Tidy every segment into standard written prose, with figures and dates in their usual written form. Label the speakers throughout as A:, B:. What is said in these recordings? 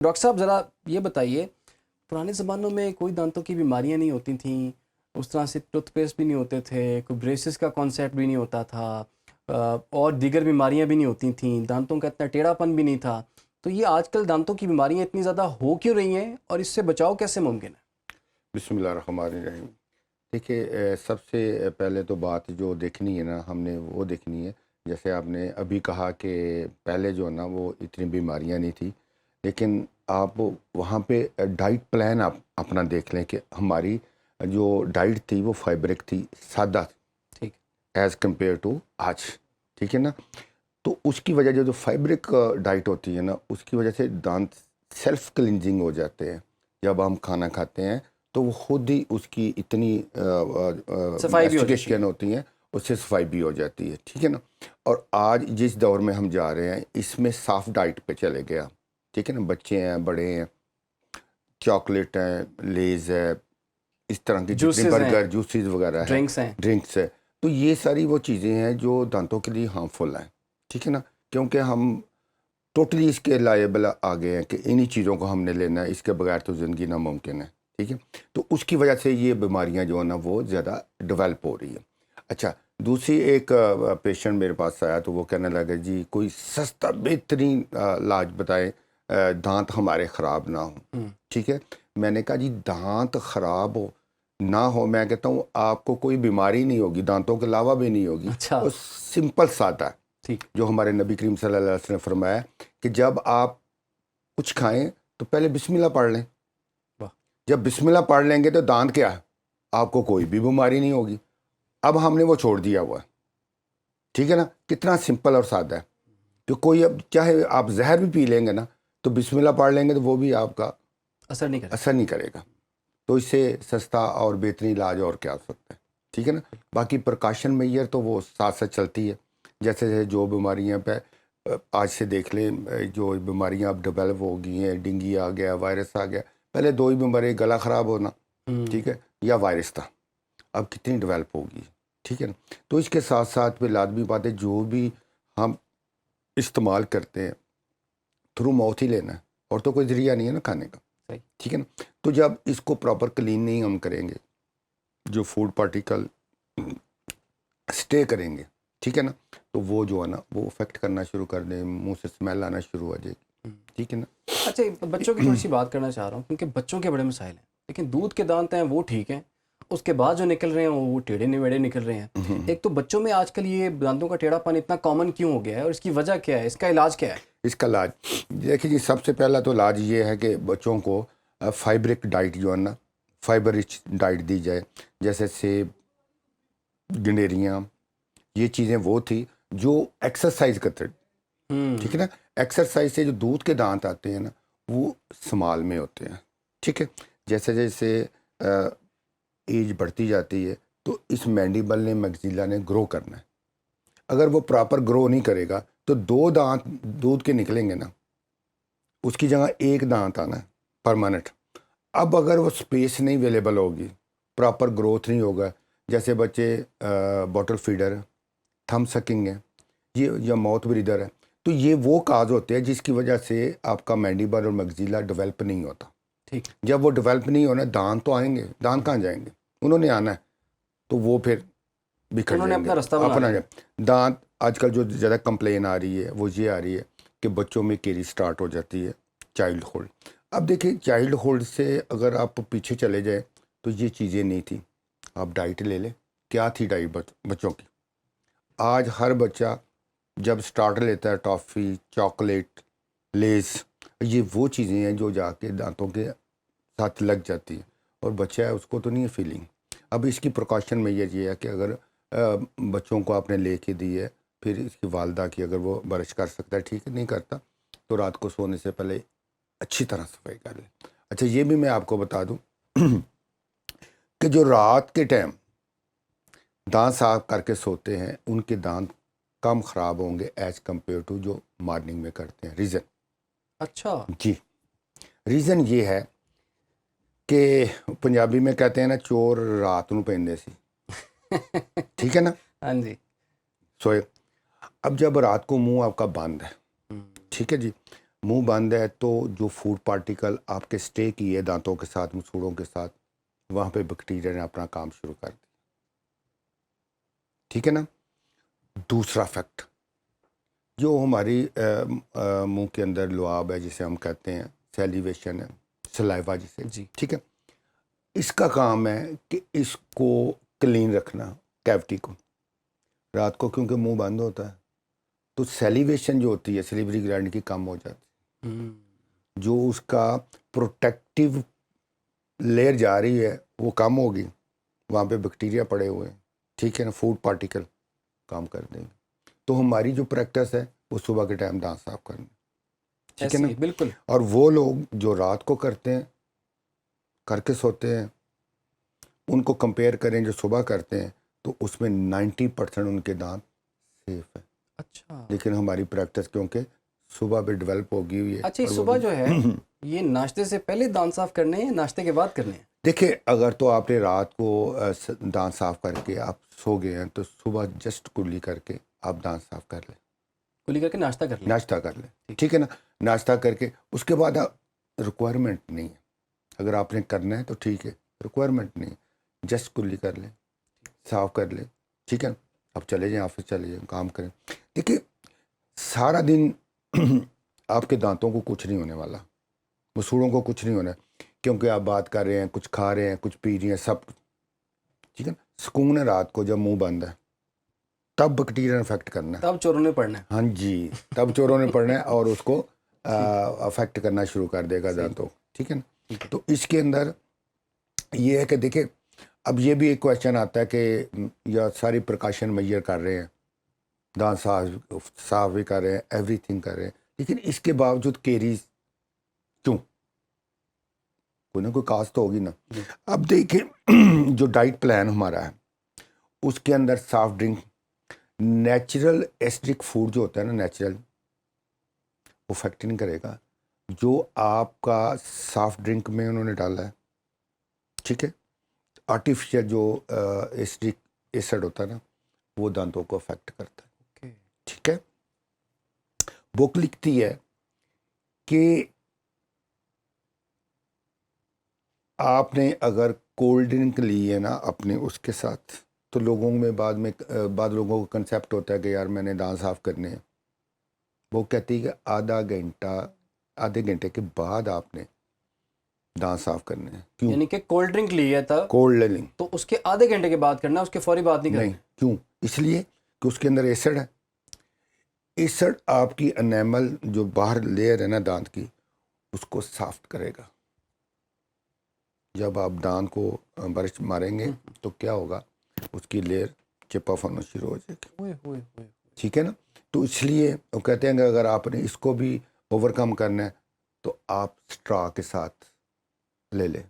A: Doctor صاحب ذرا یہ بتائیے، پرانے زمانوں میں کوئی دانتوں کی بیماریاں نہیں ہوتی تھیں، اس طرح سے ٹوتھ پیسٹ بھی نہیں ہوتے تھے، کوئی بریسز کا کانسیپٹ بھی نہیں ہوتا تھا، اور دیگر بیماریاں بھی نہیں ہوتی تھیں، دانتوں کا اتنا ٹیڑھا پن بھی نہیں تھا. تو یہ آج کل دانتوں کی بیماریاں اتنی زیادہ ہو کیوں رہی ہیں، اور اس سے بچاؤ کیسے ممکن ہے؟
B: بسم اللہ الرحمن الرحیم. دیکھیے، سب سے پہلے تو بات جو دیکھنی ہے نا، ہم نے وہ دیکھنی ہے. جیسے آپ نے ابھی کہا کہ پہلے جو ہے نا وہ اتنی بیماریاں نہیں تھی، لیکن آپ وہاں پہ ڈائٹ پلان آپ اپنا دیکھ لیں کہ ہماری جو ڈائٹ تھی وہ فائبرک تھی، سادہ،
A: ٹھیک،
B: ایز کمپیئر ٹو آج. ٹھیک ہے نا. تو اس کی وجہ جو فائبرک ڈائٹ ہوتی ہے نا، اس کی وجہ سے دانت سیلف کلینزنگ ہو جاتے ہیں. جب ہم کھانا کھاتے ہیں تو وہ خود ہی اس کی اتنی
A: صفائی بھی ہو جاتی
B: میسٹیگیشن ہوتی ہیں، اس سے صفائی بھی ہو جاتی ہے. ٹھیک ہے نا. اور آج جس دور میں ہم جا رہے ہیں اس میں سافٹ ڈائٹ پہ چلے گیا. ٹھیک ہے نا. بچے ہیں، بڑے ہیں، چاکلیٹ ہیں، لیز ہے، اس طرح کی جتنے
A: جوسز ہیں،
B: برگر، جوسز وغیرہ ہے،
A: ڈرنکس ہیں.
B: ڈرنکس ہے. تو یہ ساری وہ چیزیں ہیں جو دانتوں کے لیے ہارمفل ہیں. ٹھیک ہے نا. کیونکہ ہم ٹوٹلی اس کے لائبل آ گئے ہیں کہ انہی چیزوں کو ہم نے لینا ہے، اس کے بغیر تو زندگی ناممکن ہے. ٹھیک ہے. تو اس کی وجہ سے یہ بیماریاں جو ہے نا وہ زیادہ ڈیولپ ہو رہی ہیں. اچھا، دوسری ایک پیشنٹ میرے پاس آیا تو وہ کہنے لگا جی کوئی سستا بہترین علاج بتائیں دانت ہمارے خراب نہ ہوں. ٹھیک ہے. میں نے کہا جی دانت خراب ہو نہ ہو، میں کہتا ہوں آپ کو کوئی بیماری نہیں ہوگی، دانتوں کے علاوہ بھی نہیں ہوگی.
A: اچھا،
B: اور سمپل سادہ ہے
A: ٹھیک،
B: جو ہمارے نبی کریم صلی اللہ علیہ وسلم نے فرمایا کہ جب آپ کچھ کھائیں تو پہلے بسم اللہ پڑھ لیں.
A: واہ،
B: جب بسم اللہ پڑھ لیں گے تو دانت کیا ہے، آپ کو کوئی بھی بیماری نہیں ہوگی. اب ہم نے وہ چھوڑ دیا ہوا ہے. ٹھیک ہے نا. کتنا سمپل اور سادہ ہے. تو کوئی اب چاہے آپ زہر بھی پی لیں گے نا تو بسم اللہ پڑھ لیں گے تو وہ بھی آپ کا
A: اثر نہیں کرے.
B: اثر نہیں کرے گا. تو اس سے سستا اور بہترین علاج اور کیا ہو سکتا ہے. ٹھیک ہے نا. باقی پرکاشن میئر تو وہ ساتھ ساتھ چلتی ہے. جیسے جو بیماریاں پہ آج سے دیکھ لیں، جو بیماریاں اب ڈیولپ ہو گئی ہیں، ڈینگی آ گیا، وائرس آ گیا. پہلے دو ہی بیماری، گلا خراب ہونا، ٹھیک ہے، یا وائرس تھا. اب کتنی ڈیولپ ہوگی. ٹھیک ہے نا. تو اس کے ساتھ ساتھ پہ لازمی بات ہے جو بھی ہم استعمال کرتے ہیں تھرو ماؤتھ ہی لینا ہے، اور تو کوئی ذریعہ نہیں ہے نا کھانے کا.
A: صحیح.
B: ٹھیک ہے نا. تو جب اس کو پراپر کلین نہیں ہم کریں گے، جو فوڈ پارٹیکل اسٹے کریں گے، ٹھیک ہے نا، تو وہ جو ہے نا وہ افیکٹ کرنا شروع کر دیں، منہ سے اسمیل آنا شروع ہو جائے گی. ٹھیک ہے نا.
A: اچھا، بچوں کی تھوڑی سی بات کرنا چاہ رہا ہوں، کیونکہ بچوں کے بڑے مسائل ہیں. لیکن دودھ کے دانت ہیں وہ ٹھیک ہیں، اس کے بعد جو نکل رہے ہیں وہ ٹیڑھے نویڑے نکل رہے ہیں. ایک تو بچوں میں آج کل یہ دانتوں کا ٹیڑھا پن اتنا کامن کیوں ہو گیا ہے، اور اس کی وجہ کیا ہے، اس کا علاج کیا ہے؟
B: اس کا علاج دیکھیے جی، سب سے پہلا تو علاج یہ ہے کہ بچوں کو فائبرک ڈائٹ جو ہے نا، فائبر رچ ڈائٹ دی جائے. جیسے سیب، گنڈیریاں، یہ چیزیں وہ تھی جو ایکسرسائز کرتے. ٹھیک ہے نا. ایکسرسائز سے جو دودھ کے دانت آتے ہیں نا وہ سمال میں ہوتے ہیں. ٹھیک ہے. جیسے جیسے ایج بڑھتی جاتی ہے تو اس مینڈیبل نے، میگزیلا نے گرو کرنا ہے. اگر وہ پراپر گرو نہیں کرے گا تو دو دانت دودھ کے نکلیں گے نا، اس کی جگہ ایک دانت آنا ہے پرماننٹ. اب اگر وہ سپیس نہیں اویلیبل ہوگی، پراپر گروتھ نہیں ہوگا، جیسے بچے باٹل فیڈر، تھم سکنگ ہے یہ، یا ماؤتھ بریدر ہے، تو یہ وہ کاز ہوتے ہیں جس کی وجہ سے آپ کا مینڈیبل اور میگزیلا ڈیولپ نہیں ہوتا.
A: ٹھیک.
B: جب وہ ڈیولپ نہیں ہونا، دانت تو آئیں گے، دانت کہاں جائیں گے، انہوں نے آنا ہے تو وہ پھر بکھر
A: انہوں نے
B: جائیں گے.
A: اپنا رستہ بنا
B: اپنا
A: لیا.
B: دانت آج کل جو زیادہ کمپلین آ رہی ہے وہ یہ آ رہی ہے کہ بچوں میں کیری سٹارٹ ہو جاتی ہے چائلڈ ہوڈ. اب دیکھیں چائلڈ ہوڈ سے اگر آپ پیچھے چلے جائیں تو یہ چیزیں نہیں تھیں. آپ ڈائٹ لے لیں، کیا تھی ڈائٹ بچوں کی. آج ہر بچہ جب سٹارٹر لیتا ہے ٹافی، چاکلیٹ، لیز، یہ وہ چیزیں ہیں جو جا کے دانتوں کے ساتھ لگ جاتی ہیں، اور بچہ ہے اس کو تو نہیں ہے فیلنگ. اب اس کی پریکاشن میں یہ ہے کہ اگر بچوں کو آپ نے لے کے دی ہے، پھر اس کی والدہ کی اگر وہ برش کر سکتا ہے ٹھیک ہے، نہیں کرتا تو رات کو سونے سے پہلے اچھی طرح صفائی کر لیں. اچھا، یہ بھی میں آپ کو بتا دوں کہ جو رات کے ٹائم دانت صاف کر کے سوتے ہیں ان کے دانت کم خراب ہوں گے ایز کمپیئر ٹو جو مارننگ میں کرتے ہیں. ریزن،
A: اچھا
B: جی، ریزن یہ ہے کہ پنجابی میں کہتے ہیں نا چور رات نو پیندے سی. ٹھیک ہے نا.
A: ہاں جی.
B: سوئے اب جب رات کو منہ آپ کا بند ہے، ٹھیک ہے جی، منہ بند ہے تو جو فوڈ پارٹیکل آپ کے اسٹے کیے دانتوں کے ساتھ مسوڑوں کے ساتھ وہاں پہ بیکٹیریا نے اپنا کام شروع کر دیا. ٹھیک ہے نا. دوسرا فیکٹ جو ہماری منہ کے اندر لعاب ہے جسے ہم کہتے ہیں سیلیویشن ہے, سلائیوا جسے,
A: جی
B: ٹھیک ہے, اس کا کام ہے کہ اس کو کلین رکھنا کیوٹی کو. رات کو کیونکہ منہ بند ہوتا ہے تو سیلیویشن جو ہوتی ہے سلیوری گلینڈ کی کم ہو جاتی ہے, جو اس کا پروٹیکٹیو لیئر جا رہی ہے وہ کم ہوگی, وہاں پہ بیکٹیریا پڑے ہوئے ہیں, ٹھیک ہے نا, فوڈ پارٹیکل کام کر دیں گے. تو ہماری جو پریکٹس ہے وہ صبح کے ٹائم دانت صاف کرنا, ٹھیک ہے نا.
A: بالکل.
B: اور وہ لوگ جو رات کو کرتے ہیں کر کے سوتے ہیں ان کو کمپیئر کریں جو صبح کرتے ہیں تو اس میں 90% ان کے دانت سیف ہے.
A: اچھا
B: لیکن ہماری پریکٹس کیونکہ صبح پہ ڈیولپ ہوگی ہوئی ہے.
A: اچھا, صبح جو ہے یہ ناشتے سے پہلے دانت صاف کرنے ہیں یا ناشتے کے بعد کرنے ہیں؟
B: دیکھیں اگر تو آپ نے رات کو دانت صاف کر کے آپ سو گئے ہیں تو صبح جسٹ کلی کر کے آپ دانت صاف کر لیں,
A: کلی کر کے ناشتہ کر لیں.
B: ناشتہ کر لیں, ٹھیک ہے نا. ناشتہ کر کے اس کے بعد ریکوائرمنٹ نہیں ہے, اگر آپ نے کرنا ہے تو ٹھیک ہے, ریکوائرمنٹ نہیں, جسٹ کلی کر لیں, صاف کر لیں, ٹھیک ہے. اب چلے جائیں آفس, چلے جائیں کام کریں. دیکھیے سارا دن آپ کے دانتوں کو کچھ نہیں ہونے والا, مسوڑوں کو کچھ نہیں ہونا, کیونکہ آپ بات کر رہے ہیں, کچھ کھا رہے ہیں, کچھ پی رہے ہیں, سب ٹھیک ہے. سکون ہے رات کو جب منہ بند ہے, تب بیکٹیریا افیکٹ کرنا ہے,
A: تب چوروں نے پڑھنا ہے.
B: ہاں جی, تب چوروں نے پڑھنا ہے اور اس کو افیکٹ کرنا شروع کر دے گا دانتوں, ٹھیک ہے نا. تو اس کے اندر یہ ہے کہ دیکھیں اب یہ بھی ایک کویشچن آتا ہے کہ یا ساری پریکاشن میجر کر رہے ہیں, دانت صاف بھی کر رہے ہیں, ایوری تھنگ کر رہے ہیں, لیکن اس کے باوجود کیریز کیوں؟ کوئی نہ کوئی کاز تو ہوگی نا. اب دیکھیں جو ڈائٹ پلان ہمارا ہے اس کے اندر soft drink, natural acidic food جو ہوتا ہے نا نیچرل, وہ افیکٹ نہیں کرے گا جو آپ کا سافٹ ڈرنک میں انہوں نے ڈالا ہے, ٹھیک ہے. آرٹیفیشیل جو ایسڈک ایسڈ ہوتا ہے نا وہ دانتوں کو افیکٹ کرتا ہے, ٹھیک ہے. بک لکھتی ہے کہ آپ نے اگر کولڈ ڈرنک لی ہے نا اپنے اس کے ساتھ تو لوگوں میں بعد لوگوں کو کنسیپٹ ہوتا ہے کہ یار میں نے دانت صاف کرنے ہیں. وہ کہتی ہے کہ آدھے گھنٹے کے بعد آپ نے دانت صاف کرنے ہیں. کیوں؟
A: یعنی کہ کولڈ ڈرنک لی ہے تھا
B: کولڈ ڈرنک
A: تو اس کے آدھے گھنٹے کے بعد کرنا, اس کے فوری بعد نہیں کرنا.
B: نہیں, کیوں؟ اس لیے کہ اس کے اندر ایسڈ ہے. ایسڈ آپ کی انیمل جو باہر لیئر ہے نا دانت کی اس کو صاف کرے گا. جب آپ دانت کو برش ماریں گے تو کیا ہوگا, اس کی لیئر چپ آف ہونا شروع ہو جائے گی, ٹھیک ہے نا. تو اس لیے وہ کہتے ہیں کہ اگر آپ نے اس کو بھی اوور کم کرنا ہے تو آپ اسٹرا کے ساتھ لے لیں,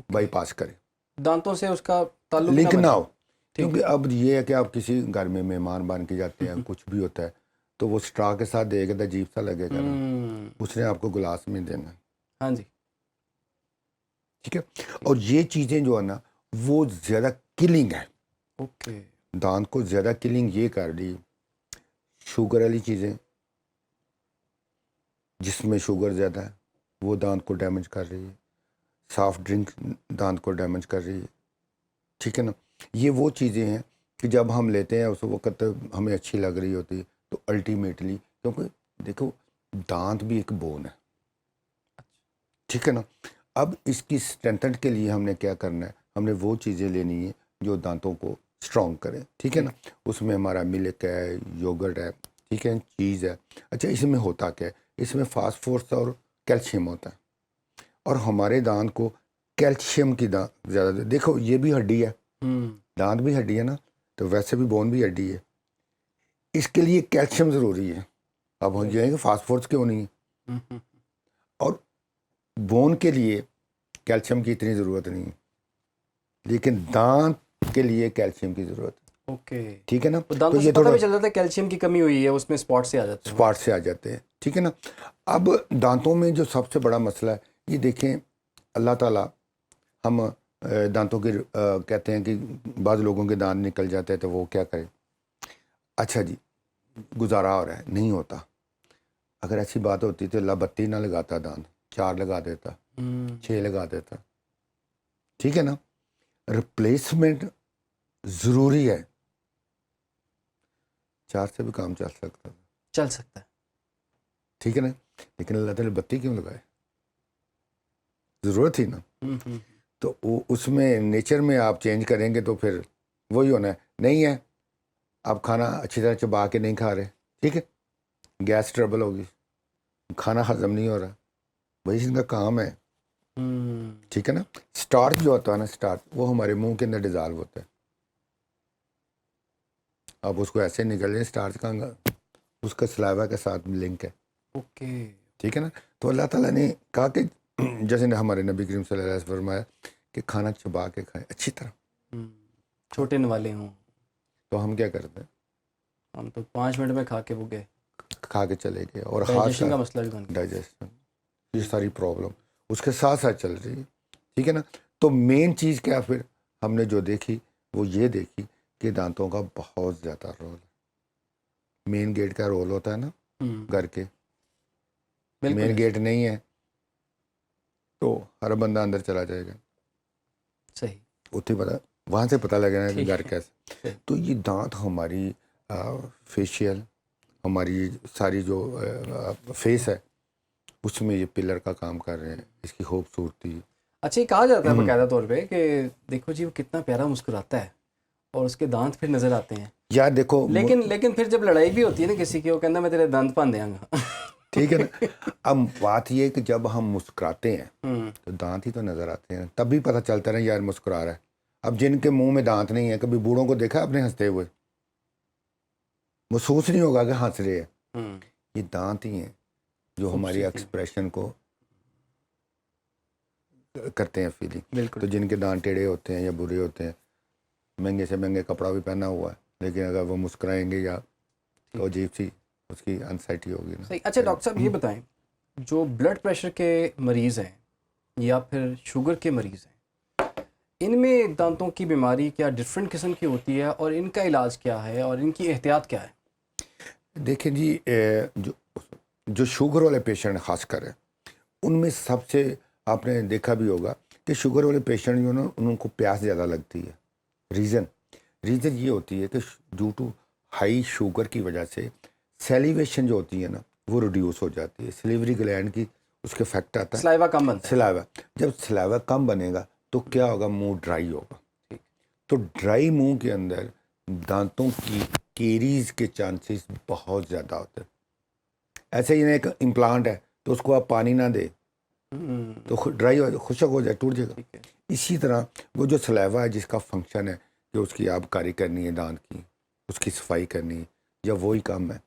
B: بائی پاس کریں,
A: دانتوں سے اس کا تعلق
B: لنک نہ ہو.
A: ٹھیک
B: کیونکہ اب یہ ہے کہ آپ کسی گھر میں مہمان بن کے جاتے ہیں, کچھ بھی ہوتا ہے تو وہ اسٹرا کے ساتھ دے گا تو عجیب سا لگے گا نا, اس نے آپ کو گلاس میں دینا.
A: ہاں جی,
B: ٹھیک ہے. اور یہ چیزیں جو ہے نا وہ زیادہ کلنگ ہے,
A: اوکے,
B: دانت کو زیادہ کلنگ یہ کر دی. شوگر والی چیزیں جس میں شوگر زیادہ ہے وہ دانت کو ڈیمیج کر رہی ہے, سافٹ ڈرنک دانت کو ڈیمیج کر رہی ہے, ٹھیک ہے نا. یہ وہ چیزیں ہیں کہ جب ہم لیتے ہیں اس وقت ہمیں اچھی لگ رہی ہوتی ہے تو الٹیمیٹلی, کیونکہ دیکھو دانت بھی ایک بون ہے, ٹھیک ہے نا. اب اس کی اسٹرینتھن کے لیے ہم نے کیا کرنا ہے, ہم نے وہ چیزیں لینی ہے جو دانتوں کو اسٹرانگ کریں, ٹھیک ہے نا. اس میں ہمارا ملک ہے, یوگرٹ ہے, ٹھیک ہے, چیز ہے. اچھا اس میں ہوتا کیا ہے, اس میں فاسفورس اور کیلشیم ہوتا ہے, اور ہمارے دانت کو کیلشیم کی زیادہ, دیکھو یہ بھی ہڈی ہے, دانت بھی ہڈی ہے نا, تو ویسے بھی بون بھی ہڈی ہے, اس کے لیے کیلشیم ضروری ہے. اب ہو جائے گا فاسفورس کیوں نہیں ہے, اور بون کے لیے کیلشیم کی اتنی ضرورت نہیں ہے, لیکن دانت کے لیے کیلشیم کی ضرورت ہے.
A: اوکے,
B: ٹھیک ہے نا.
A: دانتوں سے پتہ بھی چل جاتا ہے کیلشیم کی کمی ہوئی ہے, اس میں اسپاٹ سے آ جاتے ہیں,
B: اسپاٹ سے آ جاتے ہیں, ٹھیک ہے نا. اب دانتوں میں جو سب سے بڑا مسئلہ ہے یہ دیکھیں, اللہ تعالیٰ ہم دانتوں کے کہتے ہیں کہ بعض لوگوں کے دانت نکل جاتے ہیں تو وہ کیا کریں, اچھا جی گزارا ہو رہا ہے, نہیں ہوتا. اگر ایسی بات ہوتی تو اللہ 32 نہ لگاتا دانت، 4 لگا دیتا، 6 لگا دیتا. ٹھیک ہے نا. ریپلیسمنٹ ضروری ہے. 4 سے بھی کام چل سکتا ہے.
A: چل سکتا ہے.
B: ٹھیک ہے نا. لیکن اللہ تعالیٰ 32 کیوں لگائے؟ ضرورت تھی نا. تو اس میں نیچر میں آپ چینج کریں گے تو پھر وہی ہونا ہے. نہیں ہے آپ کھانا اچھی طرح چبا کے نہیں کھا رہے، ٹھیک ہے، گیس ٹربل ہوگی، کھانا ہضم نہیں ہو رہا، وہی ان کا کام ہے. ٹھیک ہے نا. اسٹارچ جو ہوتا ہے نا، اسٹارچ وہ ہمارے منہ کے اندر ڈیزالو ہوتا ہے. آپ اس کو ایسے نکل لیں، اسٹارچ کا اس کا سلائیوا کے ساتھ لنک ہے.
A: اوکے.
B: ٹھیک ہے نا. تو اللہ تعالیٰ نے کہا کہ جیسے ہمارے نبی کریم صلی اللہ علیہ وسلم فرمایا کہ کھانا چبا کے کھائیں اچھی طرح.
A: چھوٹے نوالے ہوں
B: تو ہم کیا کرتے ہیں؟
A: ہم تو 5 منٹ میں کھا کے وہ گئے،
B: کھا کے چلے گئے. اور
A: ڈائجیشن کا مسئلہ بھی بن گیا.
B: ڈائجیشن یہ ساری پرابلم اس کے ساتھ ساتھ چل رہی ہے. ٹھیک ہے نا. تو مین چیز کیا پھر ہم نے جو دیکھی وہ یہ دیکھی کہ دانتوں کا بہت زیادہ رول ہے. مین گیٹ کا رول ہوتا ہے نا گھر کے. مین گیٹ نہیں ہے تو ہر بندہ اندر چلا جائے گا.
A: صحیح.
B: اتنی پتہ وہاں سے پتہ لگے نا کہ گھر کیسے. تو یہ دانت ہماری فیشیل، ہماری ساری جو فیس ہے اس میں یہ پلر کا کام کر رہے ہیں. اس کی خوبصورتی.
A: اچھا، یہ کہا جاتا ہے باقاعدہ طور پہ کہ دیکھو جی وہ کتنا پیارا مسکراتا ہے اور اس کے دانت پھر نظر آتے ہیں.
B: یار دیکھو
A: لیکن پھر جب لڑائی بھی ہوتی ہے نا کسی کی، وہ کہنا میں تیرے دانت پان دیا گا.
B: ٹھیک ہے نا. اب بات یہ ہے کہ جب ہم مسکراتے ہیں تو دانت ہی تو نظر آتے ہیں، تب بھی پتہ چلتا ہے نا یار مسکرا رہا ہے. اب جن کے منہ میں دانت نہیں ہے، کبھی بوڑھوں کو دیکھا اپنے ہنستے ہوئے؟ محسوس نہیں ہوگا کہ ہنس رہے ہیں. یہ دانت ہی ہیں جو ہماری ایکسپریشن کو کرتے ہیں فیلنگ. تو جن کے دانت ٹیڑھے ہوتے ہیں یا برے ہوتے ہیں، مہنگے سے مہنگے کپڑا بھی پہنا ہوا ہے، لیکن اگر وہ مسکرائیں گے یا تو عجیب سی اس کی انسائٹی ہوگی نا.
A: اچھا ڈاکٹر صاحب یہ بتائیں، جو بلڈ پریشر کے مریض ہیں یا پھر شوگر کے مریض ہیں، ان میں دانتوں کی بیماری کیا ڈفرینٹ قسم کی ہوتی ہے اور ان کا علاج کیا ہے اور ان کی احتیاط کیا ہے؟
B: دیکھیں جی، جو شوگر والے پیشنٹ خاص کر ہے ان میں سب سے آپ نے دیکھا بھی ہوگا کہ شوگر والے پیشنٹ جو نا ان کو پیاس زیادہ لگتی ہے. ریزن یہ ہوتی ہے کہ ڈیو ٹو ہائی شوگر کی وجہ سے سیلیویشن جو ہوتی ہے نا وہ ریڈیوس ہو جاتی ہے. سلیوری گلینڈ کی اس کے افیکٹ آتا ہے.
A: سلائیوا کم بنتا ہے.
B: سلائیوا جب سلائیوا کم بنے گا تو کیا ہوگا؟ منہ ڈرائی ہوگا. تو ڈرائی منہ کے اندر دانتوں کی کیریز کے چانسز بہت زیادہ ہوتے ہیں. ایسے ہی ایک امپلانٹ ہے تو اس کو آپ پانی نہ دے تو ڈرائی ہو خشک ہو جائے، ٹوٹ جائے گا. اسی طرح وہ جو سلائیوا ہے جس کا فنکشن ہے کہ اس کی آپ کاری کرنی ہے دانت کی، اس کی صفائی کرنی ہے یا وہی کام ہے،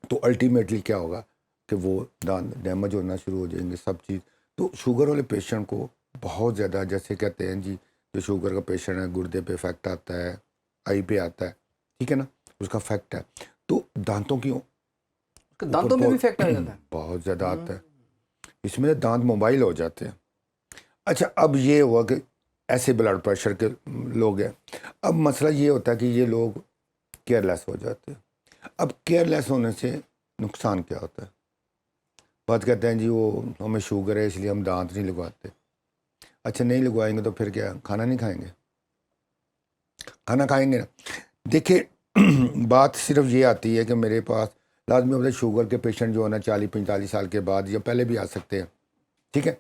B: تو الٹیمیٹلی کیا ہوگا کہ وہ دانت ڈیمیج ہونا شروع ہو جائیں گے سب چیز. تو شوگر والے پیشنٹ کو بہت زیادہ، جیسے کہتے ہیں جی جو شوگر کا پیشنٹ ہے گردے پہ افیکٹ آتا ہے، آئی پہ آتا ہے، ٹھیک ہے نا، اس کا افیکٹ ہے. تو دانتوں
A: میں بھی افیکٹ آ جاتا ہے،
B: بہت زیادہ آتا ہے. اس میں دانت موبائل ہو جاتے ہیں. اچھا اب یہ ہوا کہ ایسے بلڈ پریشر کے لوگ ہیں. اب مسئلہ یہ ہوتا ہے کہ یہ لوگ کیئر لیس ہو جاتے ہیں. اب کیئر لیس ہونے سے نقصان کیا ہوتا ہے؟ بات کہتے ہیں جی وہ ہمیں شوگر ہے اس لیے ہم دانت نہیں لگواتے. اچھا نہیں لگوائیں گے تو پھر کیا کھانا نہیں کھائیں گے؟ کھانا کھائیں گے نا. دیکھیں بات صرف یہ آتی ہے کہ میرے پاس لازمی ہوتا ہے شوگر کے پیشنٹ جو ہے نا 40-45 سال کے بعد یا پہلے بھی آ سکتے ہیں، ٹھیک ہے.